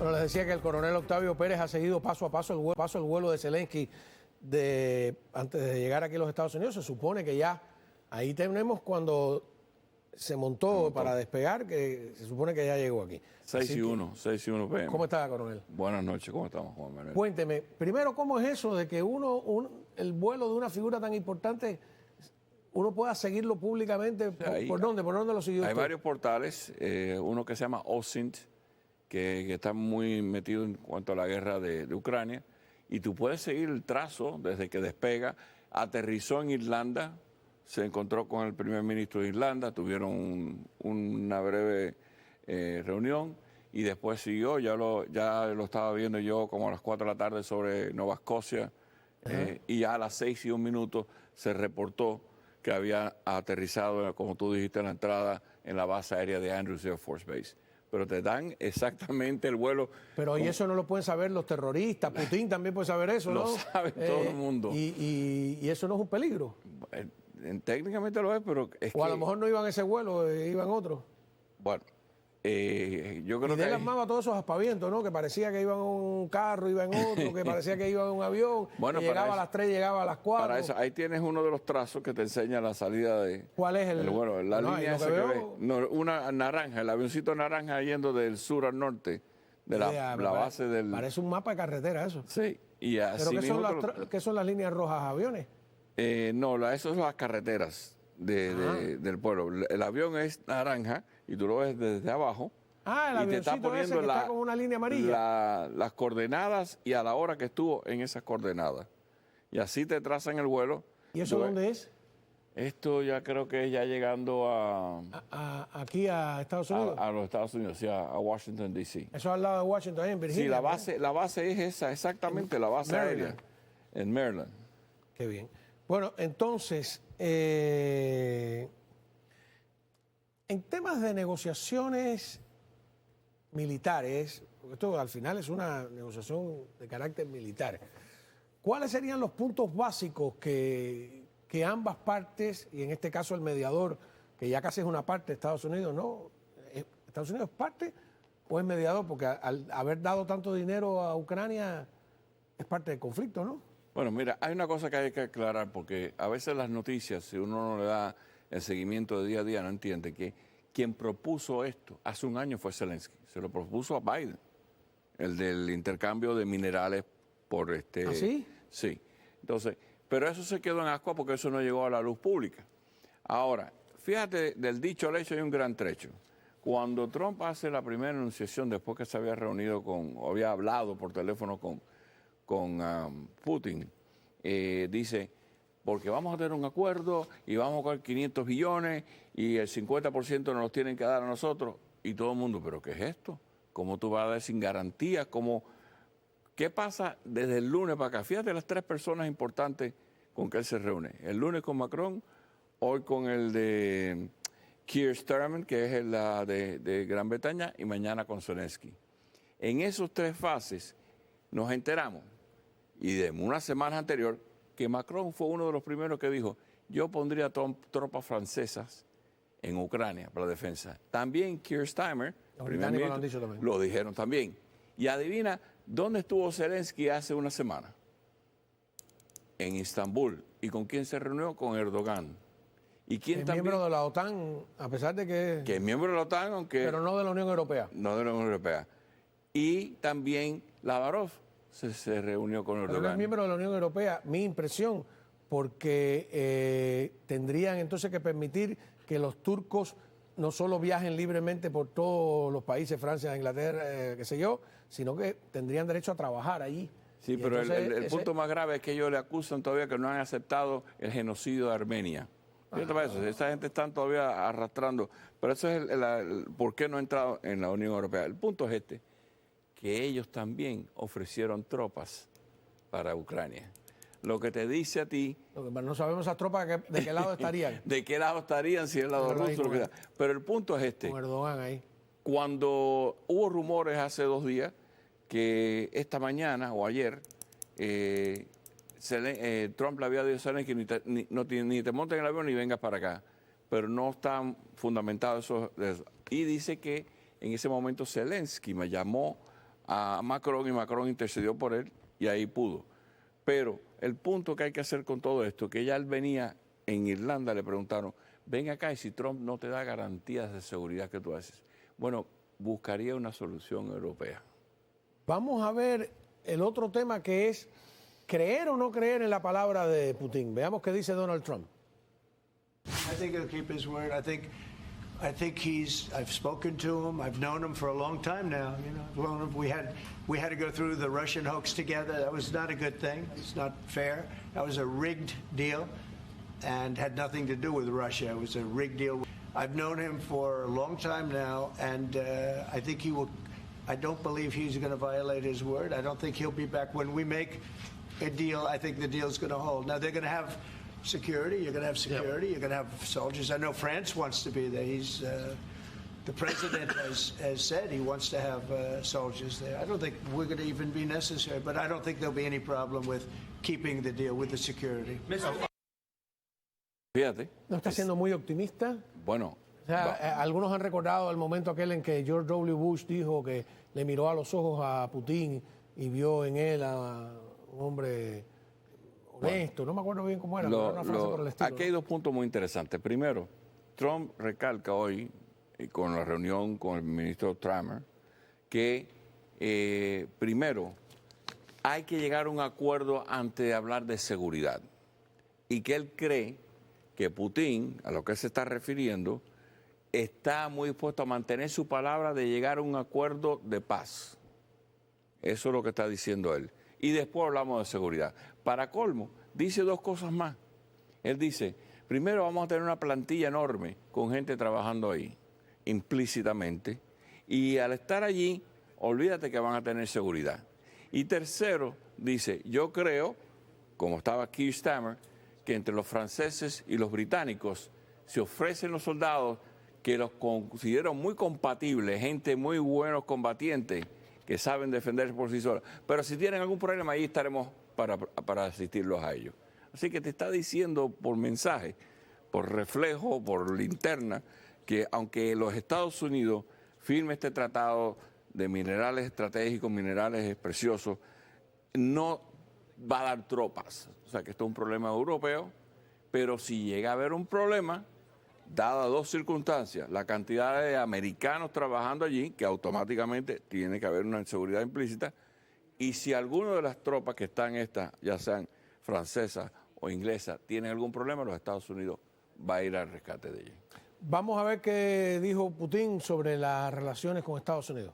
Bueno, les decía que el coronel Octavio Pérez ha seguido paso a paso el vuelo de Zelensky antes de llegar aquí a los Estados Unidos. Se supone que ya ahí tenemos cuando se montó para despegar, que se supone que ya llegó aquí. 6:01 p.m. ¿Cómo está, coronel? Buenas noches, ¿cómo estamos, Juan Manuel? Cuénteme, primero, ¿cómo es eso de que el vuelo de una figura tan importante uno pueda seguirlo públicamente? ¿Por dónde? ¿Por dónde lo siguió Hay usted? varios portales, uno que se llama OSINT, que está muy metido en cuanto a la guerra de Ucrania, y tú puedes seguir el trazo desde que despega, aterrizó en Irlanda, se encontró con el primer ministro de Irlanda, tuvieron una breve reunión y después siguió, ya lo estaba viendo yo como a las 4 de la tarde sobre Nueva Escocia, y ya a las 6:01 se reportó que había aterrizado, como tú dijiste en la entrada, en la base aérea de Andrews Air Force Base. Pero te dan exactamente el vuelo. Pero y eso no lo pueden saber los terroristas, Putin también puede saber eso, ¿no? Lo sabe todo el mundo. Y eso no es un peligro. Técnicamente lo es, pero es o a lo mejor no iban ese vuelo, iban otros. Bueno, yo creo y que... él armaba todos esos aspavientos, ¿no? Que parecía que iban en un carro, iba en otro, que parecía que iba en un avión, bueno, que llegaba a las 3, llegaba a las 4. Para eso, ahí tienes uno de los trazos que te enseña la salida de... ¿Cuál es el...? Bueno, la línea esa que ves. No, una naranja, el avioncito naranja yendo del sur al norte, de la base del... Parece un mapa de carretera eso. Sí, y así ¿Pero qué son las líneas rojas? ¿Aviones? No, eso son las carreteras del pueblo. El avión es naranja y tú lo ves desde abajo. El avioncito te está poniendo ese que está con una línea amarilla. Las coordenadas y a la hora que estuvo en esas coordenadas. Y así te trazan el vuelo. ¿Y eso dónde es? Esto ya creo que es ya llegando aquí a Estados Unidos. A los Estados Unidos, sí, a Washington, D.C. Eso es al lado de Washington, en Virginia. Sí, la base es esa, exactamente, la base aérea. En Maryland. Qué bien. Bueno, entonces, en temas de negociaciones militares, porque esto al final es una negociación de carácter militar, ¿cuáles serían los puntos básicos que ambas partes, y en este caso el mediador, que ya casi es una parte de Estados Unidos, ¿no? ¿Estados Unidos es parte o es mediador? Porque al haber dado tanto dinero a Ucrania es parte del conflicto, ¿no? Bueno, mira, hay una cosa que hay que aclarar, porque a veces las noticias, si uno no le da el seguimiento de día a día, no entiende que quien propuso esto hace un año fue Zelensky. Se lo propuso a Biden, el del intercambio de minerales por ¿Ah, sí? Sí. Entonces, pero eso se quedó en ascuas porque eso no llegó a la luz pública. Ahora, fíjate, del dicho al hecho hay un gran trecho. Cuando Trump hace la primera enunciación, después que se había reunido había hablado por teléfono con Putin, dice, porque vamos a tener un acuerdo y vamos a coger 500 billones y el 50% nos los tienen que dar a nosotros. Y todo el mundo, ¿pero qué es esto? ¿Cómo tú vas a dar sin garantías? ¿Qué pasa desde el lunes para acá? Fíjate las 3 personas importantes con que él se reúne. El lunes con Macron, hoy con el de Keir Starmer, que es el de Gran Bretaña, y mañana con Zelensky. En esos 3 fases nos enteramos, y de unas semanas anterior, que Macron fue uno de los primeros que dijo, yo pondría tropas francesas en Ucrania para la defensa. También Keir Starmer, lo dijeron también. Y adivina, ¿dónde estuvo Zelensky hace una semana? En Estambul. ¿Y con quién se reunió? Con Erdogan. ¿Y quién es también? Miembro de la OTAN, a pesar de que es miembro de la OTAN, aunque... Pero no de la Unión Europea. No de la Unión Europea. Y también Lavrov se reunió con Erdogan. Pero no es miembro de la Unión Europea, mi impresión, porque tendrían entonces que permitir que los turcos no solo viajen libremente por todos los países, Francia, Inglaterra, qué sé yo, sino que tendrían derecho a trabajar allí. Sí, pero entonces, el punto más grave es que ellos le acusan todavía que no han aceptado el genocidio de Armenia. Fíjate eso, esa gente está todavía arrastrando. Pero eso es por qué no ha entrado en la Unión Europea. El punto es que ellos también ofrecieron tropas para Ucrania. Lo que te dice a ti... No sabemos esas tropas de qué lado estarían. ¿De qué lado estarían? Si es el lado ruso. Pero el punto es Con Erdogan ahí. Cuando hubo rumores hace 2 días que esta mañana o ayer Trump le había dicho a Zelensky ni te montes en el avión ni vengas para acá. Pero no están fundamentados eso. Y dice que en ese momento Zelensky me llamó a Macron y Macron intercedió por él y ahí pudo. Pero el punto que hay que hacer con todo esto, que ya él venía en Irlanda, le preguntaron, ven acá y si Trump no te da garantías de seguridad que tú haces. Bueno, buscaría una solución europea. Vamos a ver el otro tema que es creer o no creer en la palabra de Putin. Veamos qué dice Donald Trump. I think he'll keep his word. I think I've spoken to him. I've known him for a long time now. You know, I've known him. We had to go through the Russian hoax together. That was not a good thing. It's not fair. That was a rigged deal and had nothing to do with Russia. It was a rigged deal. I've known him for a long time now, and I think he will. I don't believe he's going to violate his word. I don't think he'll be back. When we make a deal, I think the deal's going to hold. Now, they're going to have security. You're going to have security. You're going to have soldiers. I know France wants to be there. The president has said he wants to have soldiers there. I don't think we're going to even be necessary, but I don't think there'll be any problem with keeping the deal with the security. Fíjate. ¿No está siendo muy optimista? Bueno. O sea, algunos han recordado el momento aquel en que George W. Bush dijo que le miró a los ojos a Putin y vio en él a un hombre honesto. No me acuerdo bien cómo era, pero era una frase por el estilo. Aquí hay dos puntos muy interesantes. Primero, Trump recalca hoy, con la reunión con el ministro Trammer, que primero hay que llegar a un acuerdo antes de hablar de seguridad. Y que él cree que Putin, a lo que se está refiriendo, está muy dispuesto a mantener su palabra de llegar a un acuerdo de paz. Eso es lo que está diciendo él. Y después hablamos de seguridad. Para colmo, dice dos cosas más. Él dice, primero vamos a tener una plantilla enorme con gente trabajando ahí, implícitamente. Y al estar allí, olvídate que van a tener seguridad. Y tercero, dice, yo creo, como estaba Keir Starmer, que entre los franceses y los británicos se ofrecen los soldados que los considero muy compatibles, gente muy buenos combatientes, que saben defenderse por sí solos. Pero si tienen algún problema, ahí estaremos para asistirlos a ellos. Así que te está diciendo por mensaje, por reflejo, por linterna, que aunque los Estados Unidos firme este tratado de minerales estratégicos, minerales preciosos, no va a dar tropas. O sea que esto es un problema europeo, pero si llega a haber un problema, dadas dos circunstancias, la cantidad de americanos trabajando allí, que automáticamente tiene que haber una inseguridad implícita, y si alguna de las tropas que están ya sean francesas o inglesas, tienen algún problema, los Estados Unidos va a ir al rescate de ellos. Vamos a ver qué dijo Putin sobre las relaciones con Estados Unidos.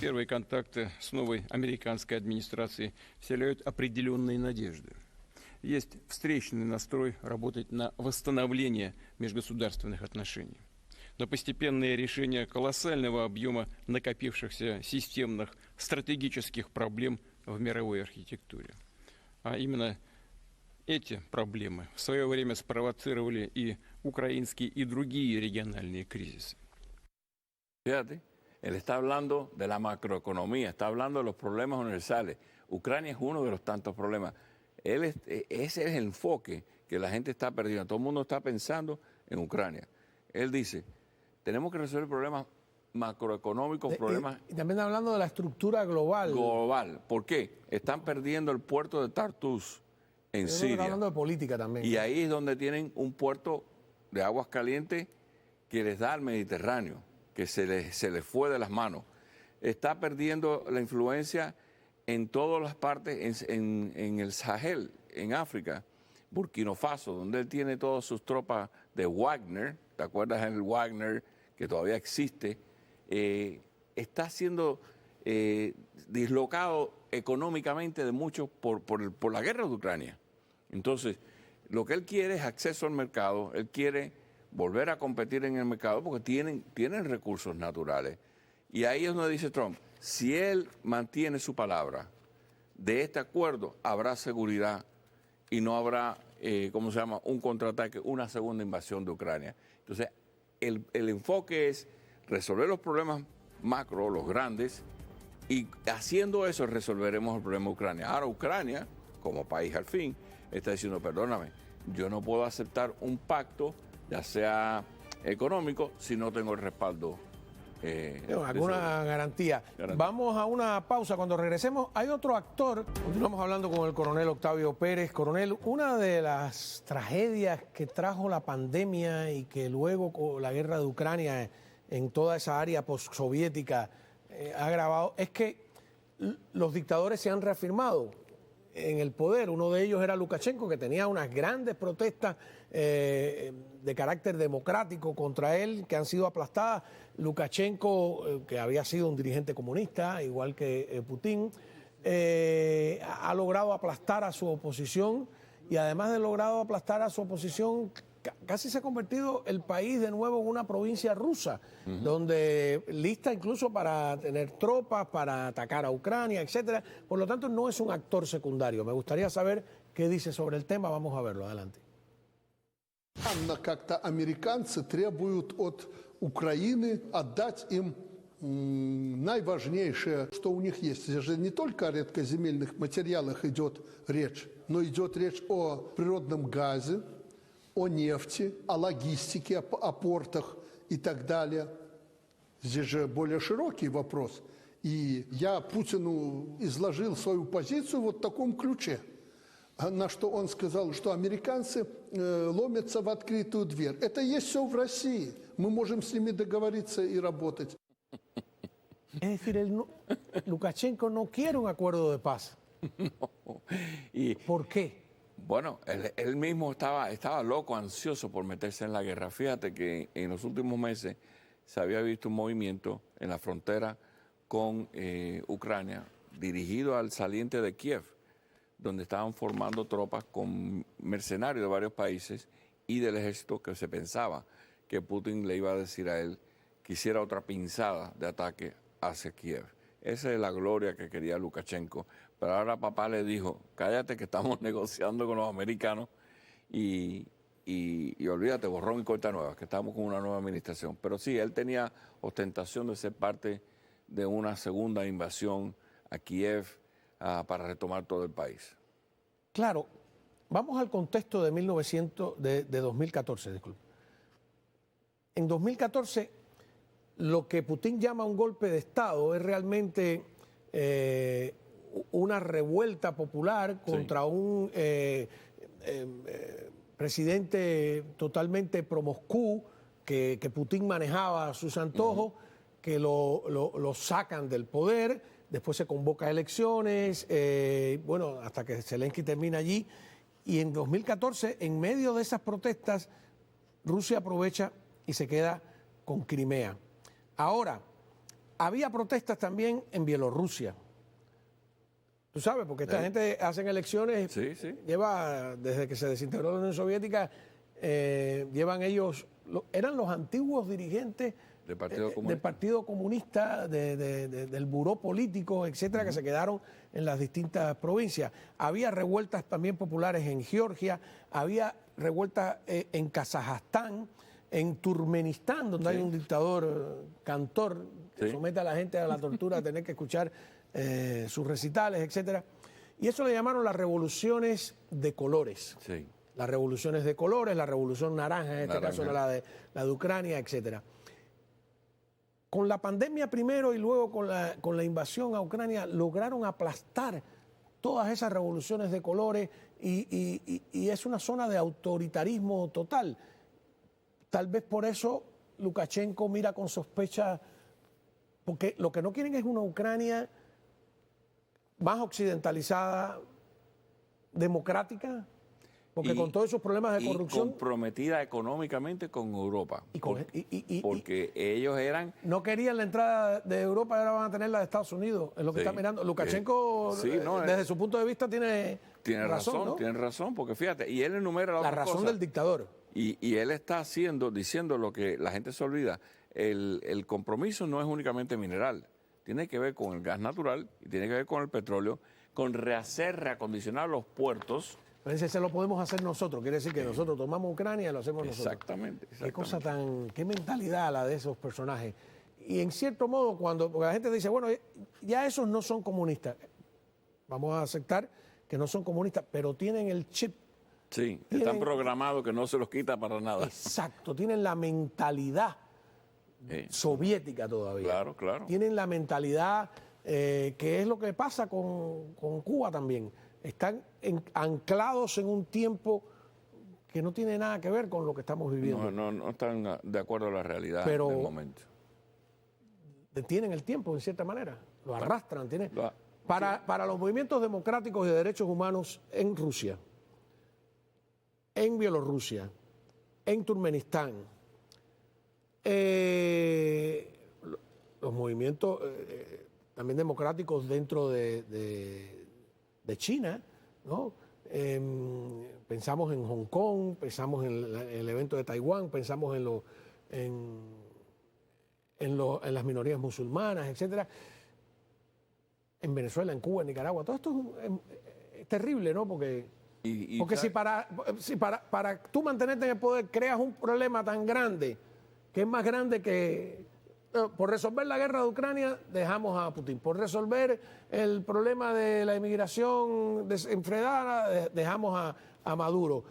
Первые контакты с новой американской администрацией вселяют определенные надежды. Есть встречный настрой работать на восстановление межгосударственных отношений. Но постепенное решение колоссального объема накопившихся системных стратегических проблем в мировой архитектуре. А именно эти проблемы в свое время спровоцировали и украинские, и другие региональные кризисы. Fíjate, él está hablando de la macroeconomía, está hablando de los problemas universales. Ucrania es uno de los tantos problemas. Ese es el enfoque que la gente está perdiendo. Todo el mundo está pensando en Ucrania. Él dice, tenemos que resolver problemas macroeconómicos, problemas... Y también hablando de la estructura global. Global. ¿Por qué? Están perdiendo el puerto de Tartus en Siria. Está hablando de política también. Y ahí es donde tienen un puerto de aguas calientes que les da al Mediterráneo, que se les fue de las manos. Está perdiendo la influencia en todas las partes, en el Sahel, en África, Burkina Faso, donde él tiene todas sus tropas de Wagner, ¿te acuerdas del Wagner que todavía existe? Está siendo dislocado económicamente de muchos por la guerra de Ucrania. Entonces, lo que él quiere es acceso al mercado, él quiere volver a competir en el mercado porque tienen recursos naturales. Y ahí es donde dice Trump, si él mantiene su palabra de este acuerdo, habrá seguridad y no habrá, un contraataque, una segunda invasión de Ucrania. Entonces, el enfoque es resolver los problemas macro, los grandes, y haciendo eso resolveremos el problema de Ucrania. Ahora Ucrania, como país al fin, está diciendo, perdóname, yo no puedo aceptar un pacto, ya sea económico, si no tengo el respaldo alguna garantía. Vamos a una pausa. Cuando regresemos, hay otro actor. Continuamos hablando con el coronel Octavio Pérez. Coronel, una de las tragedias que trajo la pandemia y que luego con la guerra de Ucrania en toda esa área postsoviética ha agravado es que los dictadores se han reafirmado en el poder. Uno de ellos era Lukashenko, que tenía unas grandes protestas de carácter democrático contra él, que han sido aplastadas. Lukashenko, que había sido un dirigente comunista, igual que Putin, ha logrado aplastar a su oposición y además de logrado aplastar a su oposición, casi se ha convertido el país de nuevo en una provincia rusa, donde lista incluso para tener tropas, para atacar a Ucrania, etcétera. Por lo tanto, no es un actor secundario. Me gustaría saber qué dice sobre el tema. Vamos a verlo. Adelante. Как-то американцы требуют от Украины отдать им наиважнейшее, что у них есть. Это же не только о редкоземельных материалах идет речь, но идет речь о природном газе, о нефти, о логистике, о портах и так далее. Здесь же более широкий вопрос. И я Путину изложил свою позицию вот в таком ключе, на что он сказал, что американцы ломятся в открытую дверь. Это есть все в России. Мы можем с ними договориться и работать. Es decir, Lukashenko no quiere un acuerdo de paz. No. Y, ¿Por qué? bueno, él mismo estaba loco, ansioso por meterse en la guerra. Fíjate que en los últimos meses se había visto un movimiento en la frontera con Ucrania dirigido al saliente de Kiev, donde estaban formando tropas con mercenarios de varios países y del ejército, que se pensaba que Putin le iba a decir a él que hiciera otra pinzada de ataque hacia Kiev. Esa es la gloria que quería Lukashenko. Pero ahora papá le dijo, cállate que estamos negociando con los americanos y olvídate, borrón y cuenta nueva, que estamos con una nueva administración. Pero sí, él tenía ostentación de ser parte de una segunda invasión a Kiev para retomar todo el país. Claro, vamos al contexto de 2014, disculpe. En 2014, lo que Putin llama un golpe de Estado es realmente una revuelta popular contra un presidente totalmente pro-Moscú, que Putin manejaba a sus antojos, que lo sacan del poder. Después se convoca elecciones, bueno, hasta que Zelensky termina allí. Y en 2014, en medio de esas protestas, Rusia aprovecha y se queda con Crimea. Ahora, había protestas también en Bielorrusia. Tú sabes, porque esta gente hacen elecciones, lleva, desde que se desintegró la Unión Soviética, llevan ellos, eran los antiguos dirigentes del Partido Comunista, del Buró Político, etcétera, que se quedaron en las distintas provincias. Había revueltas también populares en Georgia, había revueltas en Kazajstán, en Turkmenistán, donde hay un dictador cantor que somete a la gente a la tortura de tener que escuchar sus recitales, etcétera. Y eso le llamaron las revoluciones de colores. Sí. Las revoluciones de colores, la revolución naranja, en este caso era la de Ucrania, etcétera. Con la pandemia primero y luego con la invasión a Ucrania, lograron aplastar todas esas revoluciones de colores y es una zona de autoritarismo total. Tal vez por eso Lukashenko mira con sospecha, porque lo que no quieren es una Ucrania más occidentalizada, democrática, porque con todos esos problemas de corrupción... comprometida económicamente con Europa, porque ellos eran... No querían la entrada de Europa y ahora van a tener la de Estados Unidos, es lo que está mirando. Lukashenko, desde su punto de vista, tiene razón, ¿no? Tiene razón, porque fíjate, y él enumera la razón del dictador. Y él está diciendo lo que la gente se olvida. El compromiso no es únicamente mineral, tiene que ver con el gas natural y tiene que ver con el petróleo, con reacondicionar los puertos. Entonces, se lo podemos hacer nosotros, quiere decir que nosotros tomamos Ucrania y lo hacemos nosotros. Exactamente. Qué mentalidad la de esos personajes. Y en cierto modo, porque la gente dice, bueno, ya esos no son comunistas, vamos a aceptar que no son comunistas, pero tienen el chip. Sí, están programados que no se los quita para nada. Exacto, tienen la mentalidad soviética todavía. Claro, claro. Tienen la mentalidad que es lo que pasa con Cuba también. Están anclados en un tiempo que no tiene nada que ver con lo que estamos viviendo. No están de acuerdo a la realidad Pero del momento. detienen el tiempo, en cierta manera. Lo arrastran. Lo- Para los movimientos democráticos y de derechos humanos en Rusia, en Bielorrusia, en Turkmenistán, los movimientos también democráticos dentro de China, ¿no? Pensamos en Hong Kong, pensamos en el evento de Taiwán, pensamos en las minorías musulmanas, etcétera. En Venezuela, en Cuba, en Nicaragua, todo esto es terrible, ¿no? Porque si para tú mantenerte en el poder creas un problema tan grande, que es más grande que... Por resolver la guerra de Ucrania, dejamos a Putin. Por resolver el problema de la inmigración desenfrenada, dejamos a Maduro.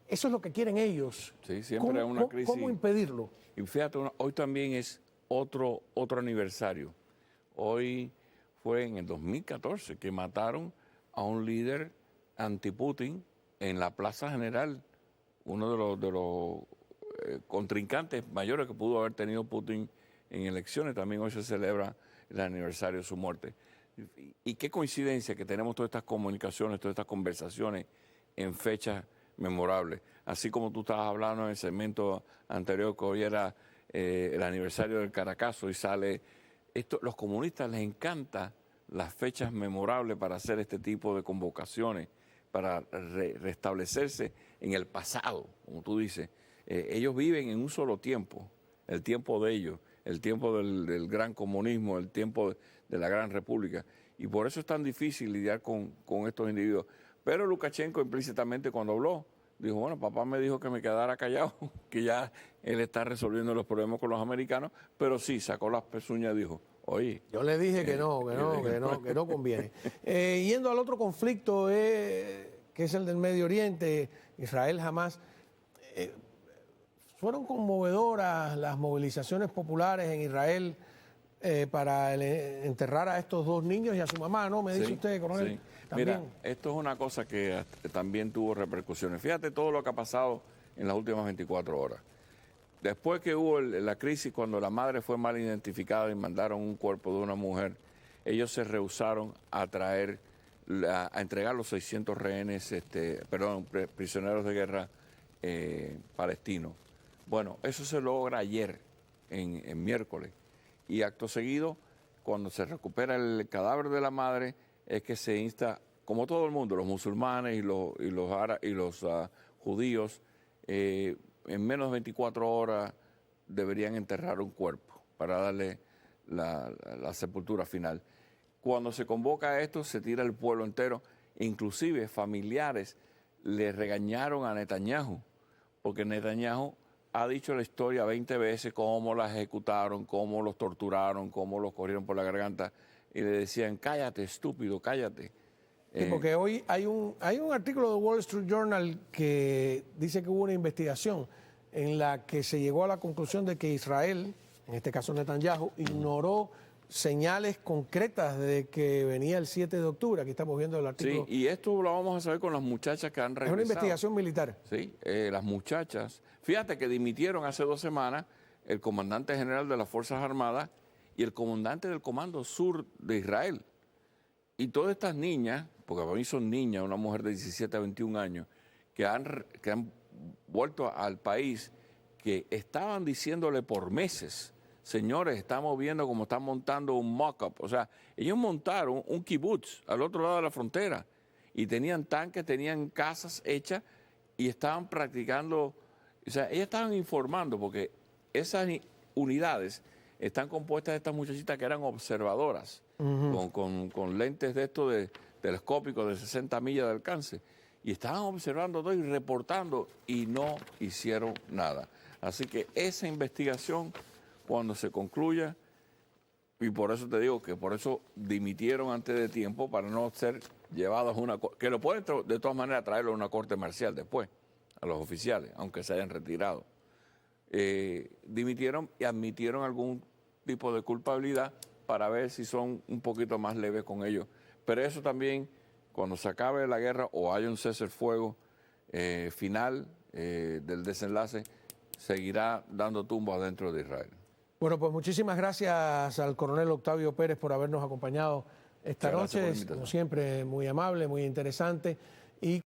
Eso es lo que quieren ellos. Sí, siempre hay una crisis. ¿Cómo impedirlo? Y fíjate, hoy también es otro aniversario. Hoy fue en el 2014 que mataron a un líder anti-Putin en la Plaza General, uno de los contrincantes mayores que pudo haber tenido Putin en elecciones. También hoy se celebra el aniversario de su muerte. Y qué coincidencia que tenemos todas estas comunicaciones, todas estas conversaciones en fechas memorables. Así como tú estabas hablando en el segmento anterior, que hoy era el aniversario del Caracazo y sale... los comunistas les encanta las fechas memorables para hacer este tipo de convocaciones, para restablecerse en el pasado, como tú dices. Ellos viven en un solo tiempo, el tiempo de ellos, el tiempo del gran comunismo, el tiempo de la gran república. Y por eso es tan difícil lidiar con estos individuos. Pero Lukashenko implícitamente cuando habló, dijo, bueno, papá me dijo que me quedara callado, que ya él está resolviendo los problemas con los americanos, pero sí, sacó las pezuñas y dijo, oye... Yo le dije que no conviene. Yendo al otro conflicto, que es el del Medio Oriente, Israel-Hamás, fueron conmovedoras las movilizaciones populares en Israel para enterrar a estos dos niños y a su mamá, ¿no? Me dice usted, coronel. Sí. También. Mira, esto es una cosa que también tuvo repercusiones. Fíjate todo lo que ha pasado en las últimas 24 horas. Después que hubo la crisis, cuando la madre fue mal identificada y mandaron un cuerpo de una mujer, ellos se rehusaron a a entregar los 600 rehenes, prisioneros de guerra palestinos. Bueno, eso se logra ayer, en miércoles. Y acto seguido, cuando se recupera el cadáver de la madre, es que se insta, como todo el mundo, los musulmanes y los judíos, en menos de 24 horas deberían enterrar un cuerpo para darle la sepultura final. Cuando se convoca a esto, se tira el pueblo entero, inclusive familiares le regañaron a Netanyahu, porque Netanyahu ha dicho la historia 20 veces, cómo las ejecutaron, cómo los torturaron, cómo los corrieron por la garganta, y le decían, cállate, estúpido, cállate. Sí, porque hoy hay un artículo de Wall Street Journal que dice que hubo una investigación en la que se llegó a la conclusión de que Israel, en este caso Netanyahu, ignoró señales concretas de que venía el 7 de octubre. Aquí estamos viendo el artículo. Sí, y esto lo vamos a saber con las muchachas que han regresado. Es una investigación militar. Sí, las muchachas. Fíjate que dimitieron hace 2 semanas el comandante general de las Fuerzas Armadas y el comandante del Comando Sur de Israel. Y todas estas niñas, porque para mí son niñas, una mujer de 17 a 21 años, que han vuelto al país, que estaban diciéndole por meses, señores, estamos viendo cómo están montando un mock-up. O sea, ellos montaron un kibutz al otro lado de la frontera y tenían tanques, tenían casas hechas y estaban practicando. O sea, ellas estaban informando porque esas unidades están compuestas de estas muchachitas que eran observadoras, con lentes de estos telescópicos de 60 millas de alcance. Y estaban observando todo y reportando y no hicieron nada. Así que esa investigación, cuando se concluya, y por eso te digo que por eso dimitieron antes de tiempo para no ser llevados a una corte, que lo pueden de todas maneras traerlo a una corte marcial después, a los oficiales, aunque se hayan retirado. dimitieron y admitieron algún tipo de culpabilidad para ver si son un poquito más leves con ellos. Pero eso también, cuando se acabe la guerra o haya un cese el fuego final del desenlace, seguirá dando tumbos adentro de Israel. Bueno, pues muchísimas gracias al coronel Octavio Pérez por habernos acompañado esta Muchas gracias por la noche. invitación. Como siempre, muy amable, muy interesante. Y